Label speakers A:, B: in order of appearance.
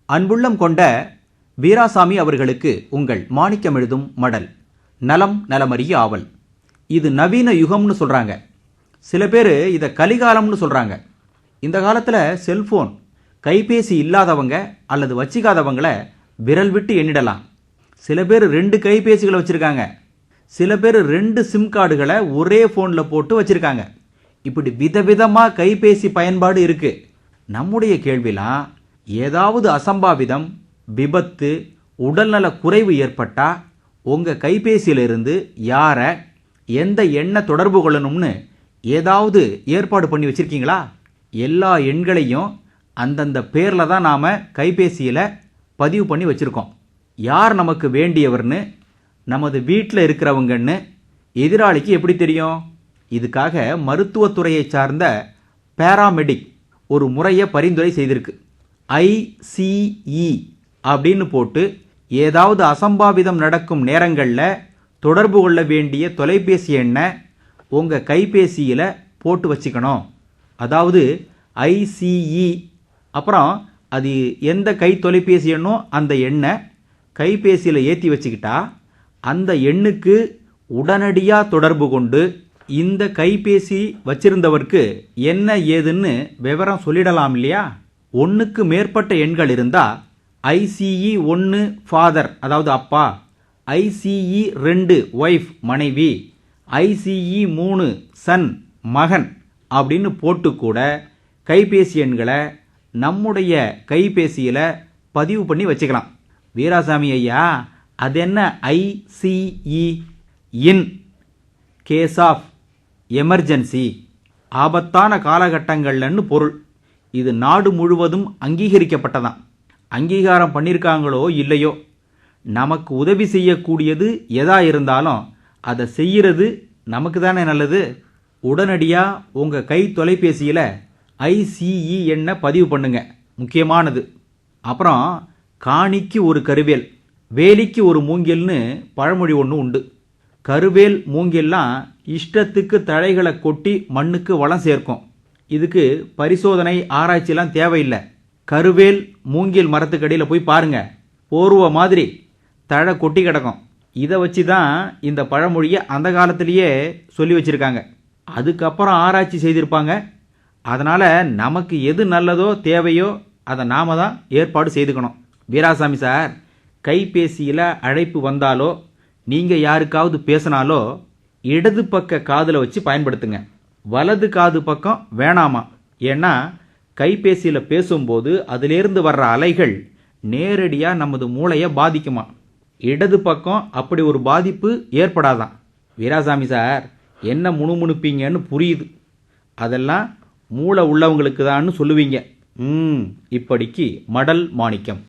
A: அன்புள்ளம் கொண்ட வீராசாமி அவர்களுக்கு உங்கள் மாணிக்கம் எழுதும் மடல். நலம் நலமறிய ஆவல். இது நவீன யுகம்னு சொல்கிறாங்க. சில பேர் இதை கலிகாலம்னு சொல்கிறாங்க. இந்த காலத்தில் செல்ஃபோன் கைபேசி இல்லாதவங்க அல்லது வச்சிக்காதவங்கள விரல் விட்டு எண்ணிடலாம். சில பேர் 2 கைபேசிகளை வச்சுருக்காங்க. சில பேர் 2 சிம் கார்டுகளை ஒரே ஃபோனில் போட்டு வச்சுருக்காங்க. இப்படி விதவிதமாக கைபேசி பயன்பாடு இருக்குது. நம்முடைய கேள்விலாம், ஏதாவது அசம்பாவிதம், விபத்து, உடல்நல குறைவு ஏற்பட்டால் உங்கள் கைபேசியிலிருந்து யாரை, எந்த எண்ணை தொடர்பு கொள்ளணும்னு ஏதாவது ஏற்பாடு பண்ணி வச்சுருக்கீங்களா? எல்லா எண்களையும் அந்தந்த பேரில் தான் நாம் கைபேசியில் பதிவு பண்ணி வச்சுருக்கோம். யார் நமக்கு வேண்டியவர்னு, நமது வீட்டில் இருக்கிறவங்கன்னு எதிராளிக்கு எப்படி தெரியும்? இதுக்காக மருத்துவத்துறையை சார்ந்த பேராமெடிக் ஒரு முறையை பரிந்துரை செய்திருக்கு. ICE அப்படின்னு போட்டு ஏதாவது அசம்பாவிதம் நடக்கும் நேரங்களில் தொடர்பு கொள்ள வேண்டிய தொலைபேசி எண்ணை உங்கள் கைபேசியில் போட்டு வச்சுக்கணும். அதாவது ICE, அப்புறம் அது எந்த கை தொலைபேசி எண்ணோ அந்த எண்ணை கைபேசியில் ஏற்றி வச்சுக்கிட்டா அந்த எண்ணுக்கு உடனடியாக தொடர்பு கொண்டு இந்த கைபேசி வச்சிருந்தவருக்கு என்ன ஏதுன்னு விவரம் சொல்லிடலாம் இல்லையா? 1க்கு மேற்பட்ட எண்கள் இருந்தால் ICE 1 ஃபாதர், அதாவது அப்பா, ICE 2 ஒய்ஃப், மனைவி, ICE 3 சன், மகன் அப்படின்னு போட்டு கூட கைபேசி எண்களை நம்முடைய கைபேசியில் பதிவு பண்ணி வச்சுக்கலாம். வீராசாமி ஐயா, அது என்ன ICE? In case of emergency, ஆபத்தான காலகட்டங்கள்லன்னு பொருள். இது நாடு முழுவதும் அங்கீகரிக்கப்பட்டதான். அங்கீகாரம் பண்ணியிருக்காங்களோ இல்லையோ, நமக்கு உதவி செய்யக்கூடியது எதா இருந்தாலும் அதை செய்கிறது நமக்கு தானே நல்லது. உடனடியாக உங்கள் கை தொலைபேசியில் ICE எண்ணை பதிவு பண்ணுங்க, முக்கியமானது. அப்புறம் காணிக்கு ஒரு கருவேல், வேலிக்கு ஒரு மூங்கில்னு பழமொழி ஒன்று உண்டு. கருவேல் மூங்கில்லாம் இஷ்டத்துக்கு தழைகளை கொட்டி மண்ணுக்கு வளம் சேர்க்கும். இதுக்கு பரிசோதனை ஆராய்ச்சிலாம் தேவையில்லை. கருவேல் மூங்கில் மரத்துக்கடியில் போய் பாருங்க, போர்வ மாதிரி தழை கொட்டி கிடக்கும். இதை வச்சு தான் இந்த பழமொழியை அந்த காலத்திலேயே சொல்லி வச்சுருக்காங்க. அதுக்கப்புறம் ஆராய்ச்சி செய்திருப்பாங்க. அதனால் நமக்கு எது நல்லதோ தேவையோ அதை நாம் தான் ஏற்பாடு செய்துக்கணும். வீராசாமி சார், கைபேசியில் அழைப்பு வந்தாலோ நீங்கள் யாருக்காவது பேசினாலோ இடது பக்க காதில் வச்சு பயன்படுத்துங்க. வலது காது பக்கம் வேணாமா. ஏன்னா கைபேசியில் பேசும்போது அதிலேருந்து வர்ற அலைகள் நேரடியாக நமது மூளையை பாதிக்குமா. இடது பக்கம் அப்படி ஒரு பாதிப்பு ஏற்படாதான். வீராசாமி சார், என்ன முணுமுணுப்பீங்கன்னு புரியுது. அதெல்லாம் மூளை உள்ளவங்களுக்கு தான்னு சொல்லுவீங்க. இப்படிக்கு மடல் மாணிக்கம்.